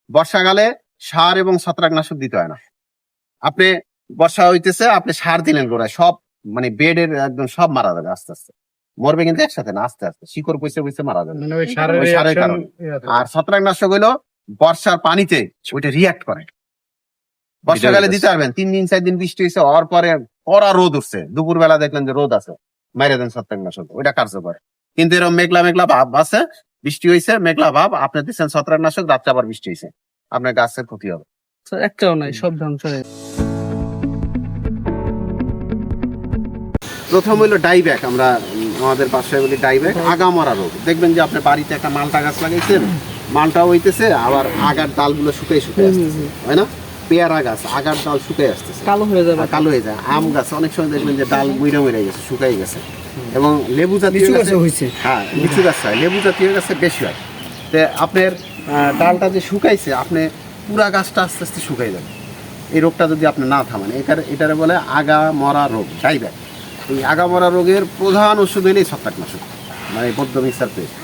বর্ষাকালে সার এবং ছত্রাকনাশক দিতে হয় না। আপনি বর্ষা হইতেছে, আপনি সার দিলেন গোড়ায়, সব মানে বেডের একদম সব মারা যাবে আস্তে আস্তে। মরবে কিন্তু একসাথে না, আস্তে আস্তে শিকড় পয়সা পয়সা মারা যাবে মানে ওই সারের ওই সারের reaction কারণে। আর ছত্রাকনাশক হইলো বর্ষার পানিতে ওইটা রিয়াক্ট করে। বর্ষাকালে দিতে পারবেন, 3 দিন 4 দিন বৃষ্টি হয়েছে, হওয়ার পরে কড়া রোদ উঠছে, দুপুর বেলা দেখলেন যে রোদ আছে, মাইরে দেন ছত্রাকনাশক, ওইটা কার্যকর। কিন্তু এরকম মেঘলা মেঘলা ভাব আছে, বৃষ্টি হয়েছে মেঘলা ভাব, আপনি দিচ্ছেন ছত্রাকনাশক, রাত্রে আবার বৃষ্টি হয়েছে, আপনার গাছের ক্ষতি হবে। স্যার একটাও নাই, সব ধ্বংস হয়ে প্রথম হইলো ডাইব্যাক, আমরা আমাদের বাসায় বলি ডাইব্যাক, আগামরা রোগ। দেখবেন যে আপনার বাড়িতে একটা মালটা গাছ লাগাইছেন, মালটা হইতেছে, আবার আগার ডালগুলো শুকাই শুকাই আসতেছে, হয় না? পেয়ারা গাছ আগার ডাল শুকাই আসতেছে, কালো হয়ে যাবে। কালো হয়ে যায়। আম গাছ অনেক সময় দেখবেন যে ডাল মুইরা মুইরা গেছে, শুকাই গেছে। এবং লেবু জাতীয় গাছে হয়েছে। হ্যাঁ, লিচু গাছ হয়, লেবু জাতীয় গাছে বেশি হয়। তো আপনার ডালটা যে শুকাইছে, আপনি পুরা গাছটা আস্তে আস্তে শুকাই যাবে এই রোগটা যদি আপনি না থামান। এটারে বলে আগা মরা রোগ, ডাইব্যাক। এই আগা মরা রোগের প্রধান ওষুধ হইলে ছত্রাকনাশক, মানে বদ্ধ মিক্সার পেস্ট।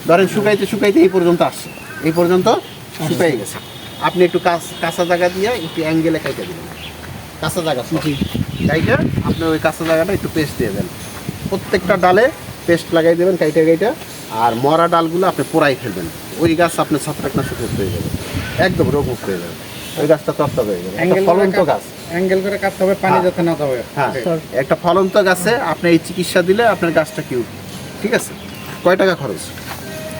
ধরেন শুকাইতে শুকাইতে এই পর্যন্ত আসছে, এই পর্যন্ত শুকাই গেছে, আপনি একটু কাঁচা জায়গা দিয়ে একটু অ্যাঙ্গেলে কাইটা দিবেন, কাঁচা জায়গা কাইটা আপনি ওই কাঁচা জায়গাটা একটু পেস্ট দিয়ে দেন, প্রত্যেকটা ডালে পেস্ট লাগাই দেবেন কাইটা কাইটা। আর মরা ডালগুলো আপনি পোড়াই ফেলবেন, ওই গাছ আপনি ছত্রাকনাশক মুক্ত হয়ে যাবে, একদম রোগ মুক্ত হয়ে যাবে, ওই গাছটা তরতাজা হয়ে যাবে। একটা ফলন্ত গাছ, অ্যাঙ্গেল করে কাটতে হবে, পানি হ্যাঁ। যাতে না যাবে। হ্যাঁ, একটা ফলন্ত গাছে আপনি এই চিকিৎসা দিলে আপনার গাছটা কি, ঠিক আছে? কয় টাকা খরচ?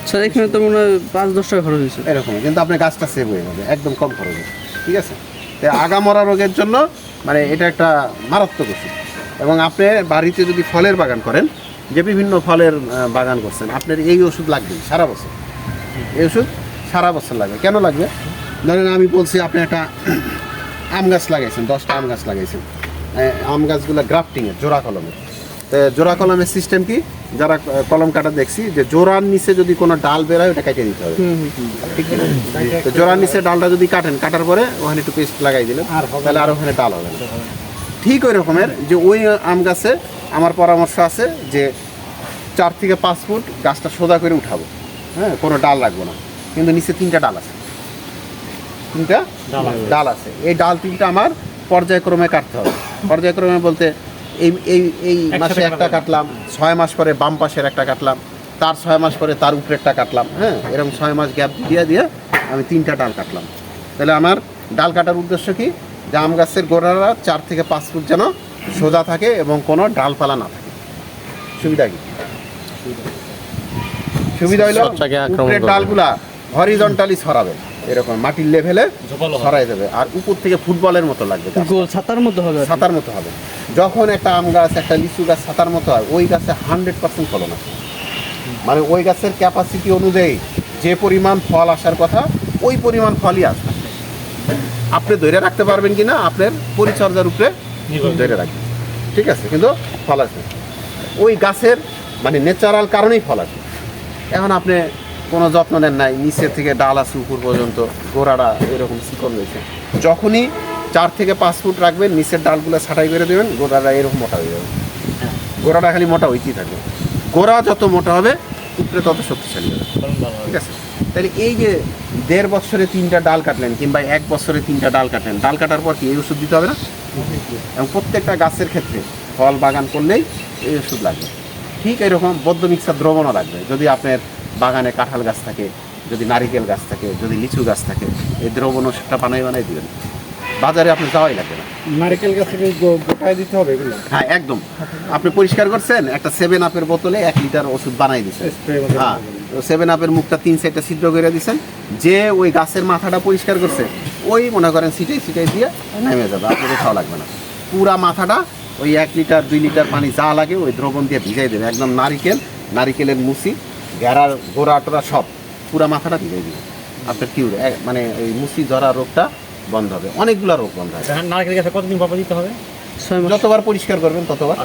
স্যার এখানে তো মনে হয় 5-10 টাকা খরচ হয়েছে। এরকম, কিন্তু আপনার গাছটা সেভ হয়ে যাবে একদম কম খরচে, ঠিক আছে? তো আগামরা রোগের জন্য মানে এটা একটা মারাত্মক ওষুধ। এবং আপনি বাড়িতে যদি ফলের বাগান করেন, যে বিভিন্ন ফলের বাগান করছেন, আপনার এই ওষুধ লাগবে সারা বছর। এই ওষুধ সারা বছর লাগবে। কেন লাগবে? ধরেন আমি বলছি, আপনি একটা আম গাছ লাগাইছেন, 10টা আম গাছ লাগাইছেন, আম গাছগুলো গ্রাফটিংয়ের, জোড়া কলমের। তো জোড়া কলমের সিস্টেম কি, যারা কলম কাটা দেখছি, যে জোড়ার নিচে যদি কোনো ডাল বেরোয় ওটা কেটে দিতে হবে, ঠিক আছে? তো জোড়ার নিচে ডালটা যদি কাটেন, কাটার পরে ওখানে একটু পেস্ট লাগাই দিলেন, তাহলে আর ওখানে ডাল হবে না। ঠিক ওই রকমের যে ওই আম গাছে আমার পরামর্শ আছে যে 4 থেকে 5 ফুট গাছটা সোজা করে উঠাবো, হ্যাঁ, কোনো ডাল রাখবো না, কিন্তু নিচে 3টা ডাল আছে, 3টা ডাল আছে। এই ডাল 3টা আমার পর্যায়ক্রমে কাটতে হবে। পর্যায়ক্রমে বলতে এই এই এই মাসে একটা কাটলাম, 6 মাস পরে বাম পাশের একটা কাটলাম, তার 6 মাস পরে তার উপরেরটা কাটলাম, হ্যাঁ, এরকম 6 মাস গ্যাপ দিয়ে দিয়ে আমি 3টা ডাল কাটলাম। তাহলে আমার ডাল কাটার উদ্দেশ্য কি, যে আম গাছের গোড়ারা 4 থেকে 5 ফুট যেন সোজা থাকে এবং কোনো ডালপালা না থাকে। সুবিধা কি? সুবিধা হইলো উপরের ডালগুলা হরিজন্টালি ছড়াবে, এরকম মাটির লেভেলে ছড়াই যাবে, আর উপর থেকে ফুটবলের মতো লাগবে, গোল ছাতার মতো হবে আর কি। ছাতার মতো হবে। যখন একটা আম গাছ, একটা লিচু গাছ ছাতার মতো হয়, ওই গাছে 100% ফলন আসে। মানে ওই গাছের ক্যাপাসিটি অনুযায়ী যে পরিমাণ ফল আসার কথা, ওই পরিমাণ ফলই আসবে। আপনি ধরে রাখতে পারবেন কিনা আপনার পরিচর্যার উপরে ধরে রাখবেন, ঠিক আছে? কিন্তু ফল আসবে ওই গাছের মানে ন্যাচারাল কারণেই ফল আসবে। এখন আপনি কোনো যত্ন নেন নাই, নিচে থেকে ডাল আছে উপর পর্যন্ত, গোড়াটা এরকম চিকন রয়েছে, যখনই 4 থেকে 5 ফুট রাখবেন, নিচের ডালগুলো ছাঁটাই করে দেবেন, গোড়াটা এরকম মোটা হয়ে যাবে। গোড়াটা খালি মোটা হইতেই থাকবে, গোড়া যত মোটা হবে উপরে তত শক্তিশালী হবে, ঠিক আছে? তাহলে এই যে 1.5 বছরে 3টা ডাল কাটলেন, কিংবা 1 বছরে 3টা ডাল কাটলেন, ডাল কাটার পর কি এই ওষুধ দিতে হবে না? এবং প্রত্যেকটা গাছের ক্ষেত্রে ফল বাগান করলেই এই ওষুধ লাগবে। ঠিক এরকম বদ্ধ মিক্সার দ্রবণও লাগবে। যদি আপনার বাগানে কাঁঠাল গাছ থাকে, যদি নারিকেল গাছ থাকে, যদি লিচু গাছ থাকে, এই দ্রবণ ওষুধটা বানাই দিবেন, বাজারে আপনি যাওয়াই লাগবে না। নারকেল গাছে গোটায় দিতে হবে এগুলো। হ্যাঁ, একদম। আপনি পরিষ্কার করছেন, একটা 7 আপের বোতলে 1 লিটার ওষুধ বানাই দিচ্ছেন, হ্যাঁ, 7 আপের মুখটা 3 সাইডটা ছিদ্র করে দিচ্ছেন, যে ওই গাছের মাথাটা পরিষ্কার করছে, ওই মনে করেন ছিটাই দিয়ে নেমে যাবে, আপনাদের খাওয়া লাগবে না। পুরা মাথাটা ওই 1 লিটার 2 লিটার পানি যা লাগে ওই দ্রবণ দিয়ে ভিজাই দেবে, একদম নারিকেলের মুসি, ঘেরার গোড়া টোড়া সব, পুরা মাথাটা ভিজাই দেবে, আপনার কিউর মানে ওই মুসি ধরা রোগটা বন্ধ হবে, অনেকগুলো রোগ বন্ধ হবে। নারকেল গাছে কতদিন পর দিতে হবে? 6 মাস। যতবার পরিষ্কার করবেন ততবার।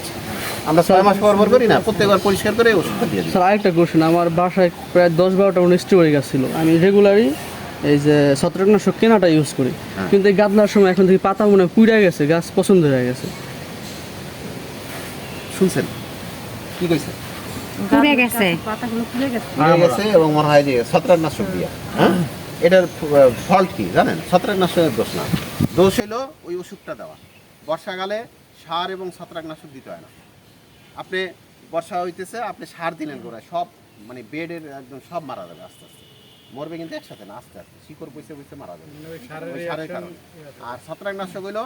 আমরা 6 মাস পর করি না, প্রত্যেকবার পরিষ্কার করে ওষুধটা দিয়ে দিই। স্যার আরেকটা কোশ্চেন, আমার বাসায় প্রায় 10-12টা স্ট্রবেরি গাছ ছিল, আমি রেগুলারই এই যে ছত্রাকনাশক কেনাটা ইউজ করি, কিন্তু এই গাদলার সময় এখন থেকে পাতা মনে পুড়ে গেছে, গাছ পছন্দ হয়ে গেছে। শুনছেন কি কইছে? পুড়ে গেছে। পুড়ে গেছে এবং মনে হয় যে ছত্রাকনাশক দিয়া, হ্যাঁ, এটার ফল্ট কি জানেন? ছত্রাকনাশকের দোষ না, দোষ হলো ওই ওষুধটা দেওয়া। বর্ষাকালে সার এবং ছত্রাকনাশক দিতে হয় না। আপনি বর্ষা হইতেছে, আপনি সার দিলেন গোড়ায়, সব মানে বেডের একদম সব মারা যাবে আস্তে আস্তে, মরবে কিন্তু একসাথে না, আস্তে আস্তে শিকড় বসে বসে মারা যাবে ওই সারের কারণে। আর ছত্রাকনাশক হইলো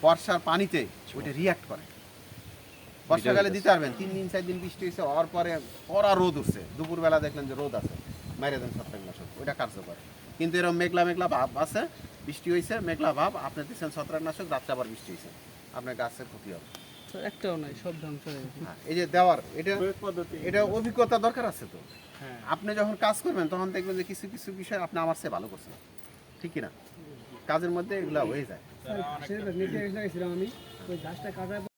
বর্ষার পানিতে ওইটা রিয়াক্ট করে। বর্ষাকালে দিতে পারবেন, 3 দিন 4 দিন বৃষ্টি হয়েছে, হওয়ার পরে কড়া রোদ উঠছে, দুপুরবেলা দেখলেন যে রোদ আছে, মেরে দেন ছত্রাকনাশক, ওইটা কার্যকর। কিন্তু এরকম মেঘলা মেঘলা ভাব আছে, বৃষ্টি হয়েছে মেঘলা ভাব, আপনি দিচ্ছেন ছত্রাকনাশক, রাত্রে আবার বৃষ্টি হয়েছে, আপনার গাছের ক্ষতি হবে। তো একটাও নাই, সব ধ্বংস হয়ে গেছে। হ্যাঁ, এই যে দেওয়ার এটা পদ্ধতি এটা অভিজ্ঞতা দরকার আছে তো। হ্যাঁ আপনি যখন কাজ করবেন তখন দেখবেন যে কিছু কিছু বিষয় আপনি আমার চেয়ে ভালো করছেন, ঠিক কি না? কাজের মধ্যে এগুলা হয়ে যায়। নিচে গেছিলাম আমি, ওই ঘাসটা কাটার